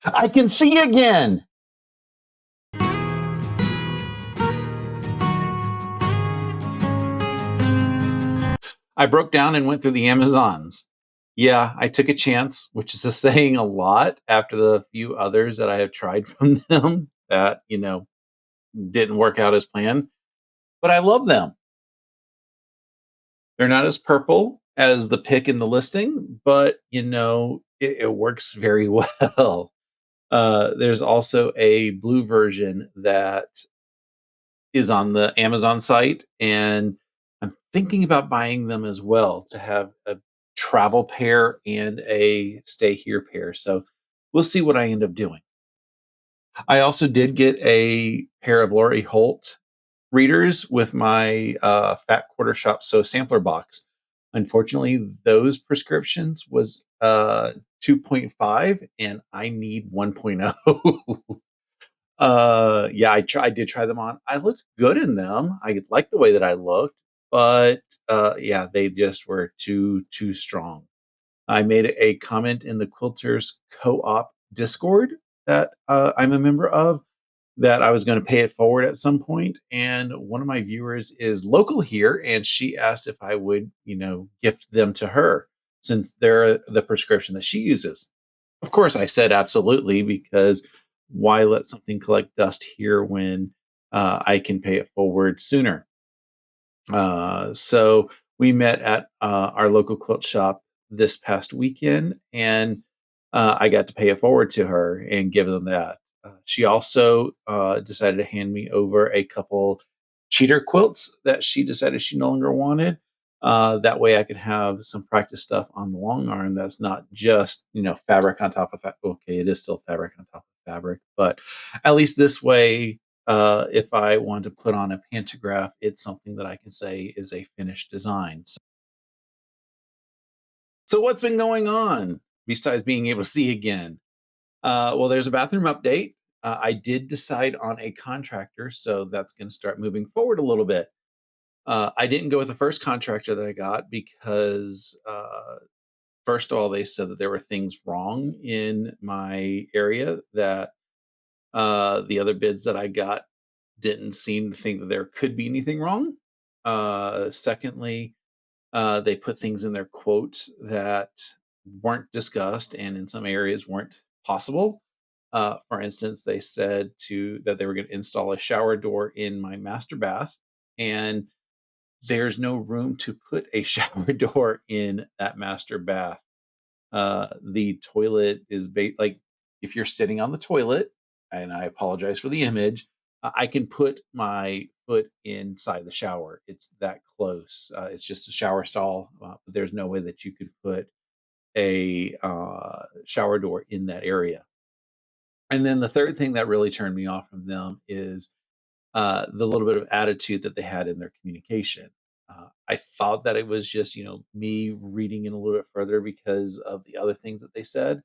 I can see again. I broke down and went through the Amazons. Yeah, I took a chance, which is saying a lot after the few others that I have tried from them that, didn't work out as planned, but I love them. They're not as purple as the pick in the listing, but it works very well. There's also a blue version that is on the Amazon site, and I'm thinking about buying them as well to have a travel pair and a stay here pair. So we'll see what I end up doing. I also did get a pair of Lori Holt readers with my Fat Quarter Shop So sampler box. Unfortunately, those prescriptions was 2.5 and I need 1.0. Yeah, I did try them on. I looked good in them. I liked the way that I looked, but yeah, they just were too strong. I made a comment in the Quilters Co-op Discord that I'm a member of that I was going to pay it forward at some point. And one of my viewers is local here, and she asked if I would, gift them to her since they're the prescription that she uses. Of course, I said absolutely because why let something collect dust here when I can pay it forward sooner? So we met at our local quilt shop this past weekend, and I got to pay it forward to her and give them that. She also decided to hand me over a couple cheater quilts that she decided she no longer wanted. That way, I could have some practice stuff on the long arm. That's not just fabric on top of fabric. Okay, it is still fabric on top of fabric, but at least this way, if I want to put on a pantograph, it's something that I can say is a finished design. So what's been going on besides being able to see again? Well, there's a bathroom update. I did decide on a contractor, so that's going to start moving forward a little bit. I didn't go with the first contractor that I got because, first of all, they said that there were things wrong in my area that the other bids that I got didn't seem to think that there could be anything wrong. Secondly, they put things in their quote that weren't discussed and in some areas weren't possible. For instance, they said that they were going to install a shower door in my master bath, and there's no room to put a shower door in that master bath. The toilet is like if you're sitting on the toilet, and I apologize for the image, I can put my foot inside the shower. It's that close. It's just a shower stall, but there's no way that you could put a shower door in that area. And then the third thing that really turned me off from them is the little bit of attitude that they had in their communication. I thought that it was just, me reading in a little bit further because of the other things that they said.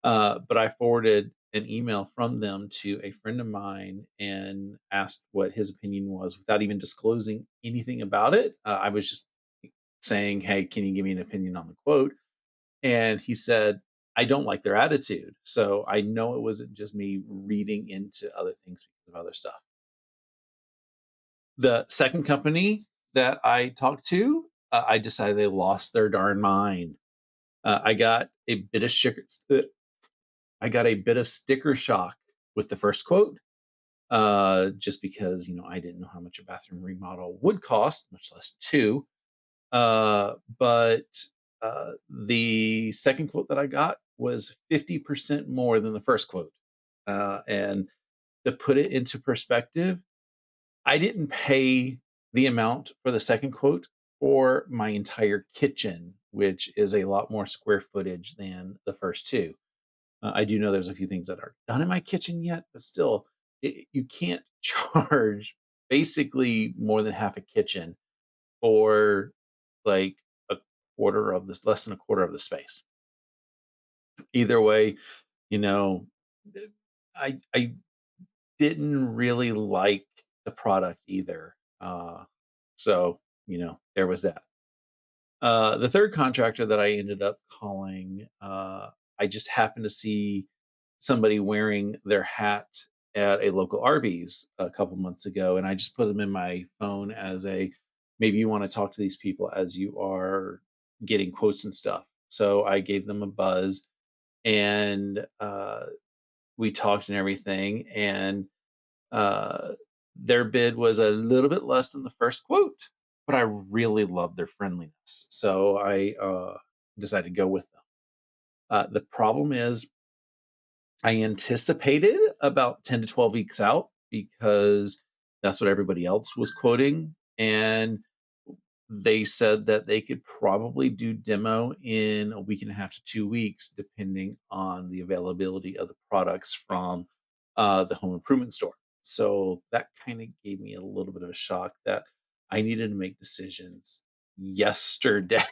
But I forwarded an email from them to a friend of mine and asked what his opinion was without even disclosing anything about it. I was just saying, "Hey, can you give me an opinion on the quote?" And he said, "I don't like their attitude." So I know it wasn't just me reading into other things because of other stuff. The second company that I talked to, I decided they lost their darn mind. I got a bit of I got a bit of sticker shock with the first quote, just because I didn't know how much a bathroom remodel would cost, much less two. But the second quote that I got was 50% more than the first quote, and to put it into perspective, I didn't pay the amount for the second quote for my entire kitchen, which is a lot more square footage than the first two. I do know there's a few things that are done in my kitchen yet, but still, you can't charge basically more than half a kitchen for like a quarter of this, less than a quarter of the space. Either way, you know, I didn't really like the product either. So there was that. The third contractor that I ended up calling, I just happened to see somebody wearing their hat at a local Arby's a couple months ago, and I just put them in my phone as a, maybe you want to talk to these people as you are getting quotes and stuff. So I gave them a buzz, and we talked and everything, and uh, their bid was a little bit less than the first quote, but I really loved their friendliness, so I decided to go with them. The problem is I anticipated about 10 to 12 weeks out because that's what everybody else was quoting. And they said that they could probably do demo in a week and a half to 2 weeks, depending on the availability of the products from the home improvement store. So that kind of gave me a little bit of a shock that I needed to make decisions yesterday.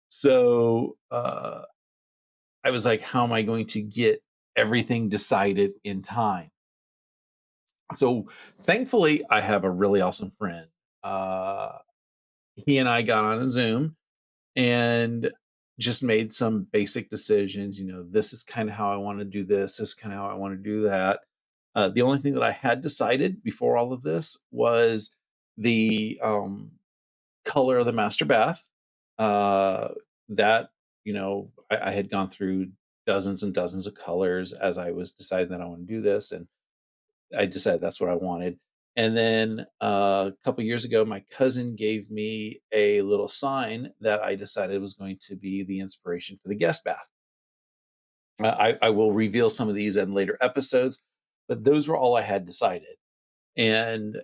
So I was like, how am I going to get everything decided in time? So thankfully, I have a really awesome friend. Uh, he and I got on a Zoom and just made some basic decisions. This is kind of how I want to do this. This is kind of how I want to do that. The only thing that I had decided before all of this was the color of the master bath. Uh, that, I had gone through dozens and dozens of colors as I was deciding that I want to do this, and I decided that's what I wanted. And then a couple years ago, my cousin gave me a little sign that I decided was going to be the inspiration for the guest bath. I will reveal some of these in later episodes, but those were all I had decided. And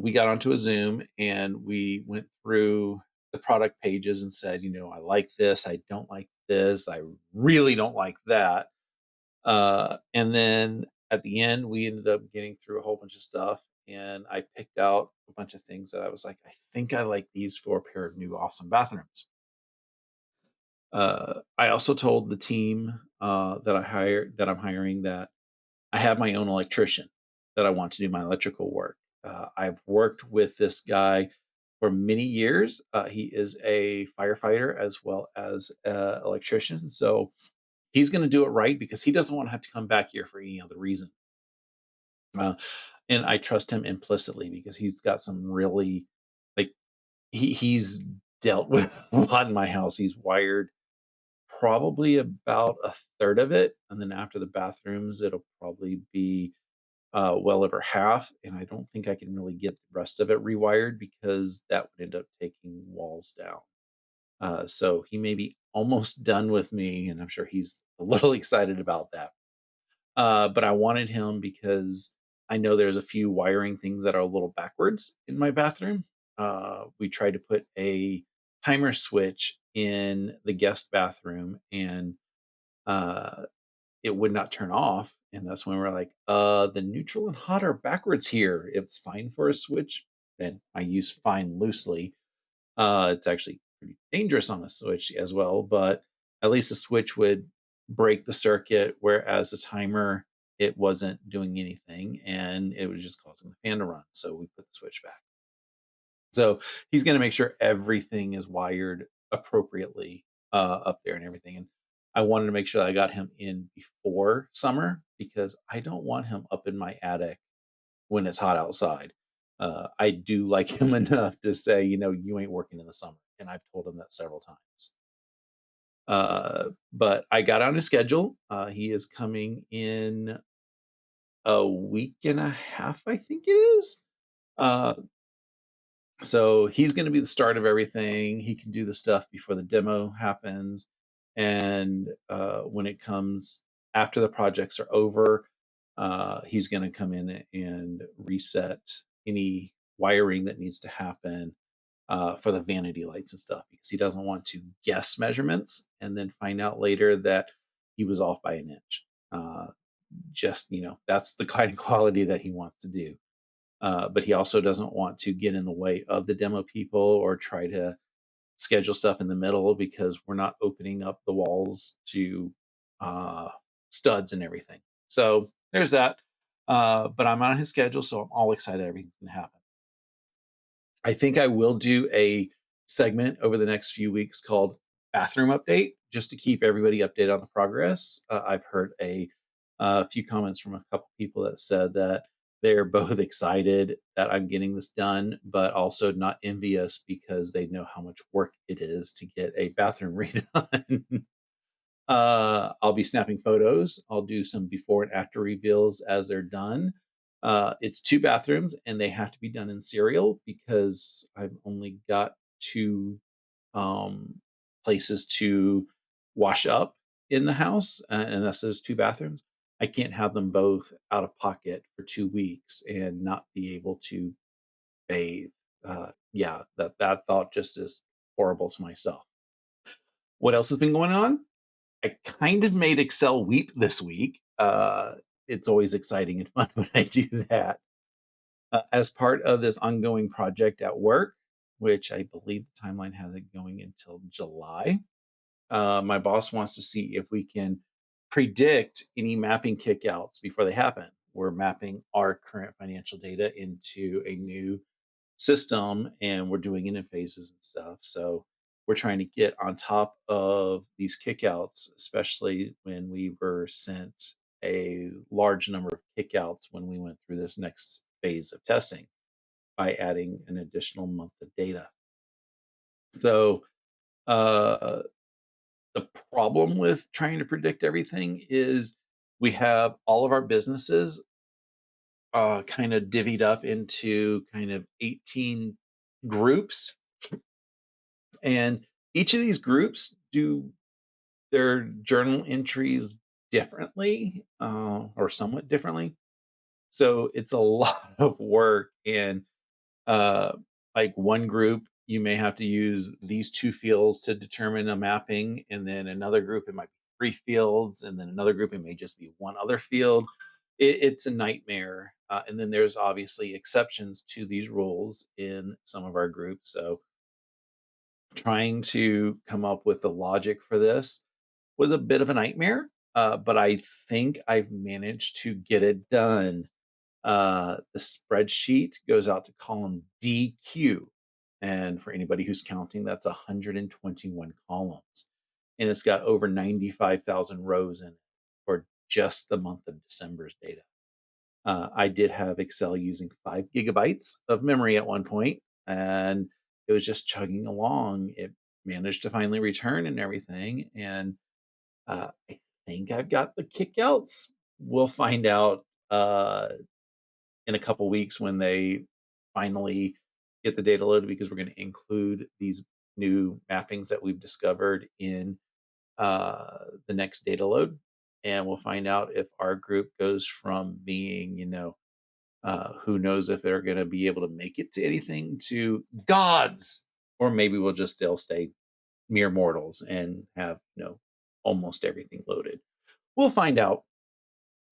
we got onto a Zoom and we went through the product pages and said, I like this, I don't like this, I really don't like that. And then at the end, we ended up getting through a whole bunch of stuff. And I picked out a bunch of things that I was like, I think I like these for a pair of new awesome bathrooms. I also told the team that I'm hiring, that I have my own electrician that I want to do my electrical work. I've worked with this guy for many years. He is a firefighter as well as an electrician. So he's going to do it right because he doesn't want to have to come back here for any other reason. Uh, and I trust him implicitly because he's got some really, like, he's dealt with a lot in my house. He's wired probably about a third of it, and then after the bathrooms, it'll probably be well over half. And I don't think I can really get the rest of it rewired because that would end up taking walls down. So he may be almost done with me, and I'm sure he's a little excited about that. But I wanted him because I know there's a few wiring things that are a little backwards in my bathroom. We tried to put a timer switch in the guest bathroom, and uh, it would not turn off. And that's when we're like, the neutral and hot are backwards here. It's fine for a switch. And I use fine loosely. It's actually pretty dangerous on a switch as well, but at least the switch would break the circuit, whereas the timer, it wasn't doing anything and it was just causing the fan to run. So we put the switch back. So he's going to make sure everything is wired appropriately up there and everything. And I wanted to make sure that I got him in before summer because I don't want him up in my attic when it's hot outside. I do like him enough to say, you ain't working in the summer. And I've told him that several times. But I got on his schedule. He is coming in a week and a half, I think it is. Uh, so he's going to be the start of everything. He can do the stuff before the demo happens. And when it comes after the projects are over, he's going to come in and reset any wiring that needs to happen for the vanity lights and stuff because he doesn't want to guess measurements and then find out later that he was off by an inch. Just, that's the kind of quality that he wants to do. But he also doesn't want to get in the way of the demo people or try to schedule stuff in the middle because we're not opening up the walls to uh, studs and everything. So there's that. But I'm on his schedule, so I'm all excited everything's going to happen. I think I will do a segment over the next few weeks called Bathroom Update, just to keep everybody updated on the progress. I've heard a few comments from a couple people that said that they're both excited that I'm getting this done, but also not envious because they know how much work it is to get a bathroom redone. I'll be snapping photos. I'll do some before and after reveals as they're done. It's two bathrooms and they have to be done in serial because I've only got two um, places to wash up in the house, and that's those two bathrooms. I can't have them both out of pocket for 2 weeks and not be able to bathe. Yeah, that thought just is horrible to myself. What else has been going on? I kind of made Excel weep this week. It's always exciting and fun when I do that. As part of this ongoing project at work, which I believe the timeline has it going until July, my boss wants to see if we can predict any mapping kickouts before they happen. We're mapping our current financial data into a new system and we're doing it in phases and stuff. So we're trying to get on top of these kickouts, especially when we were sent a large number of kickouts when we went through this next phase of testing by adding an additional month of data. So uh, the problem with trying to predict everything is we have all of our businesses kind of divvied up into kind of 18 groups, and each of these groups do their journal entries differently, or somewhat differently. So it's a lot of work. And uh, like one group, you may have to use these two fields to determine a mapping, and then another group, it might be three fields, and then another group, it may just be one other field. It's a nightmare. And then there's obviously exceptions to these rules in some of our groups. So trying to come up with the logic for this was a bit of a nightmare, but I think I've managed to get it done. The spreadsheet goes out to column DQ. And for anybody who's counting, that's 121 columns. And it's got over 95,000 rows in it for just the month of December's data. I did have Excel using 5 gigabytes of memory at one point, and it was just chugging along. It managed to finally return and everything. And I think I've got the kickouts. We'll find out in a couple weeks when they finally get the data loaded because we're going to include these new mappings that we've discovered in the next data load. And we'll find out if our group goes from being, who knows if they're going to be able to make it to anything to gods, or maybe we'll just still stay mere mortals and have, almost everything loaded. We'll find out.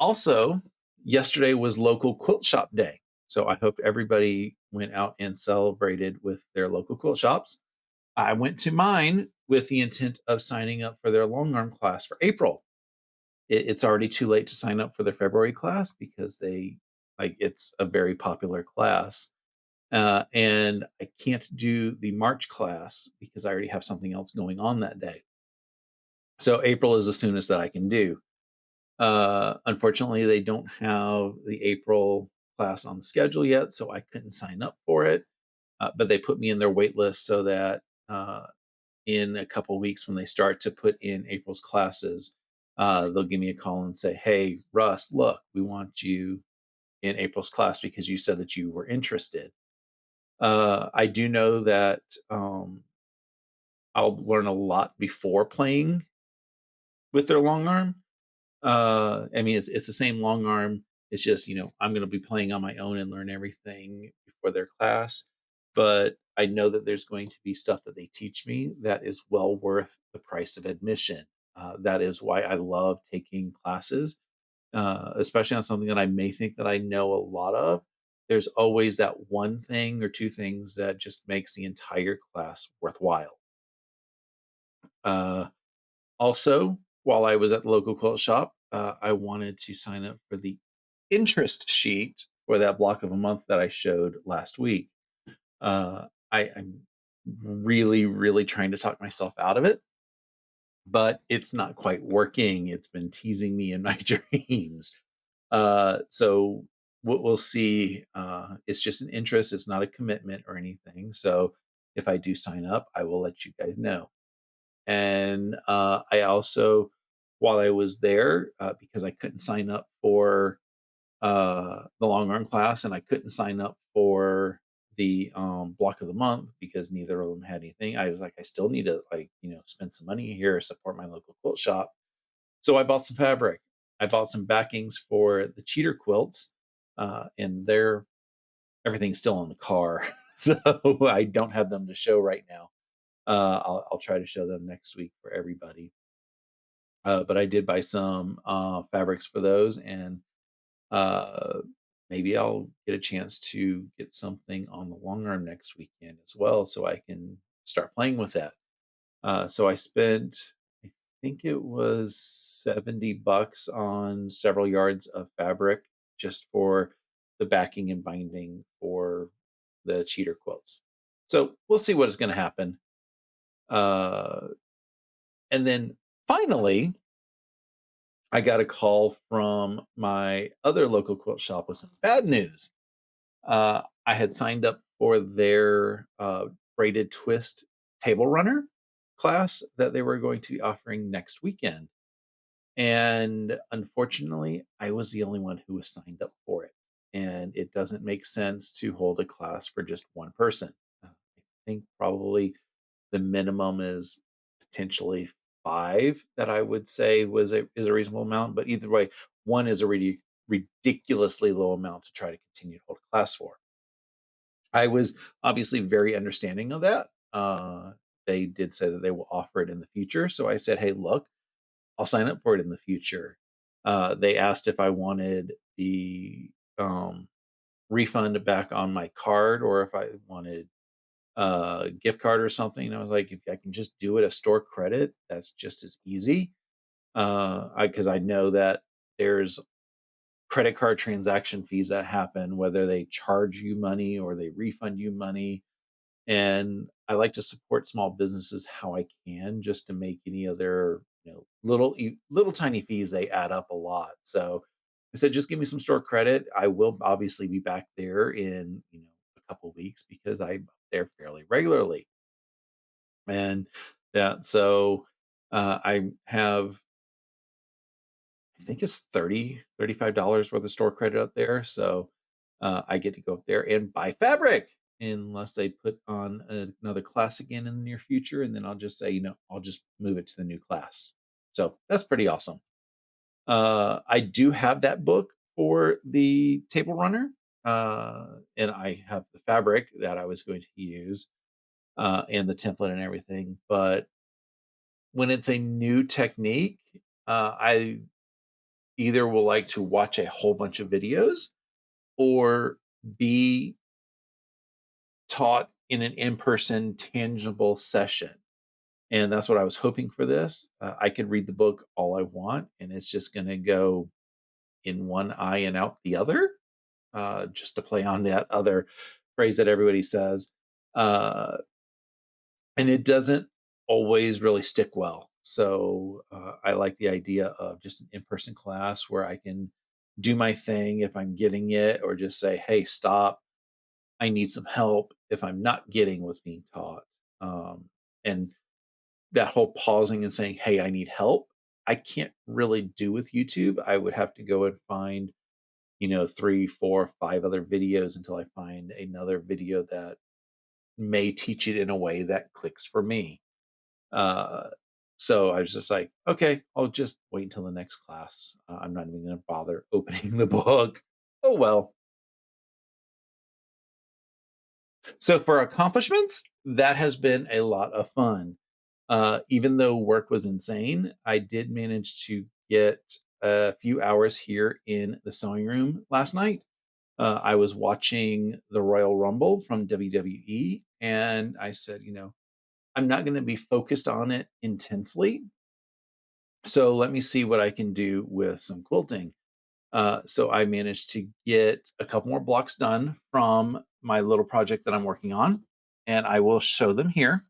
Also, yesterday was local quilt shop day. So I hope everybody went out and celebrated with their local quilt shops. I went to mine with the intent of signing up for their long arm class for April. It's already too late to sign up for their February class because it's a very popular class. And I can't do the March class because I already have something else going on that day. So April is the soonest that I can do. Unfortunately, they don't have the April class on the schedule yet, so I couldn't sign up for it. But they put me in their wait list so that in a couple weeks, when they start to put in April's classes, they'll give me a call and say, "Hey, Russ, look, we want you in April's class because you said that you were interested." I do know that I'll learn a lot before playing with their long arm. I mean, it's the same long arm. It's just, I'm going to be playing on my own and learn everything before their class. But I know that there's going to be stuff that they teach me that is well worth the price of admission. That is why I love taking classes, especially on something that I may think that I know a lot of. There's always that one thing or two things that just makes the entire class worthwhile. Uh, Also, while I was at the local quilt shop, I wanted to sign up for the interest sheet for that block of a month that I showed last week. I'm really, really trying to talk myself out of it but it's not quite working. It's been teasing me in my dreams. So we'll see. It's just an interest. It's not a commitment or anything. So if I do sign up, I will let you guys know. And I also, while I was there, because I couldn't sign up for the long run class and I couldn't sign up for the block of the month because neither of them had anything. I was like, I still need to like, spend some money here, support my local quilt shop. So I bought some fabric. I bought some backings for the cheater quilts, and they're everything's still in the car, so I don't have them to show right now. I'll try to show them next week for everybody. But I did buy some fabrics for those, and uh, maybe I'll get a chance to get something on the long arm next weekend as well, so I can start playing with that. So I spent, I think it was $70 on several yards of fabric just for the backing and binding for the cheater quilts. So we'll see what is going to happen. Uh, and then finally, I got a call from my other local quilt shop with some bad news. I had signed up for their braided twist table runner class that they were going to be offering next weekend. And unfortunately, I was the only one who was signed up for it. And it doesn't make sense to hold a class for just one person. I think probably the minimum is potentially 5 that I would say is a reasonable amount. But either way, one is a ridiculously low amount to try to continue to hold a class for. I was obviously very understanding of that. They did say that they will offer it in the future. So I said, hey, look, I'll sign up for it in the future. They asked if I wanted the refund back on my card or if I wanted a gift card or something. I was like, if I can just do it a store credit, that's just as easy. Because I know that there's credit card transaction fees that happen, whether they charge you money or they refund you money. And I like to support small businesses how I can just to make any of their, little tiny fees, they add up a lot. So I said, just give me some store credit. I will obviously be back there in, a couple weeks because I'm there fairly regularly. And that, so I have, I think it's $35 worth of store credit up there. So I get to go up there and buy fabric unless they put on another class again in the near future. And then I'll just say, I'll just move it to the new class. So that's pretty awesome. I do have that book for the table runner. And I have the fabric that I was going to use and the template and everything. But when it's a new technique, I either will like to watch a whole bunch of videos or be taught in an in-person tangible session. And that's what I was hoping for this. I could read the book all I want, and it's just going to go in one eye and out the other, just to play on that other phrase that everybody says. Uh, and it doesn't always really stick well. So I like the idea of just an in-person class where I can do my thing if I'm getting it, or just say, "Hey, stop! I need some help." If I'm not getting what's being taught, and that whole pausing and saying, "Hey, I need help," I can't really do with YouTube. I would have to go and find 3, 4, 5 other videos until I find another video that may teach it in a way that clicks for me. Uh, so I was just like, okay, I'll just wait until the next class. I'm not even going to bother opening the book. Oh, well. So for accomplishments, that has been a lot of fun. Even though work was insane, I did manage to get a few hours here in the sewing room last night. I was watching the Royal Rumble from WWE, and I said, I'm not going to be focused on it intensely. So let me see what I can do with some quilting. So I managed to get a couple more blocks done from my little project that I'm working on, and I will show them here.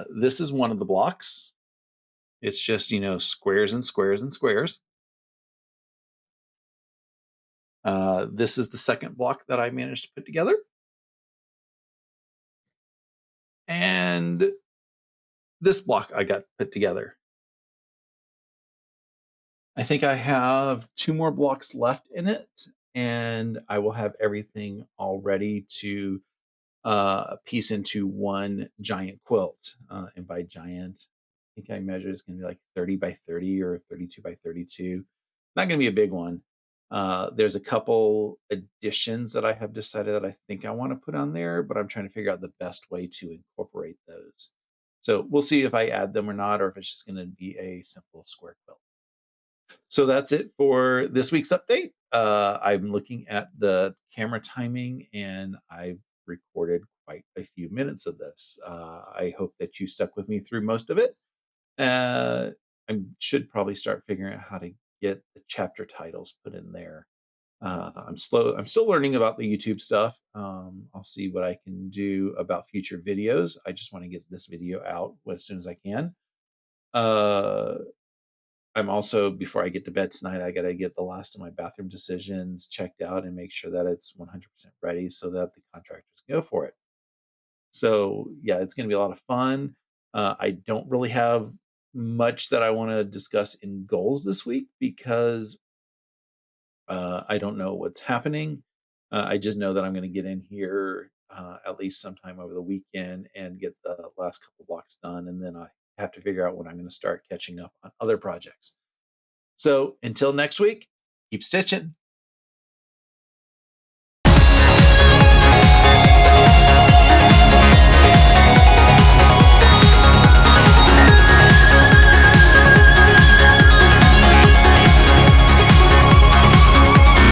This is one of the blocks. It's just, squares and squares and squares. This is the second block that I managed to put together. And this block I got put together. I think I have 2 more blocks left in it, and I will have everything all ready to piece into one giant quilt. And by giant, I think I measured it's going to be like 30 by 30 or 32 by 32. Not going to be a big one. There's a couple additions that I have decided that I think I want to put on there, but I'm trying to figure out the best way to incorporate those. So we'll see if I add them or not, or if it's just going to be a simple square quilt. So that's it for this week's update. I'm looking at the camera timing and I've recorded quite a few minutes of this. I hope that you stuck with me through most of it. Uh, I should probably start figuring out how to get the chapter titles put in there. I'm slow. I'm still learning about the YouTube stuff. I'll see what I can do about future videos. I just want to get this video out as soon as I can. Uh, I'm also, before I get to bed tonight, I got to get the last of my bathroom decisions checked out and make sure that it's 100% ready so that the contractors can go for it. So, yeah, it's going to be a lot of fun. I don't really have much that I want to discuss in goals this week because I don't know what's happening. I just know that I'm going to get in here at least sometime over the weekend and get the last couple blocks done. And then I have to figure out when I'm going to start catching up on other projects. So until next week, keep stitching.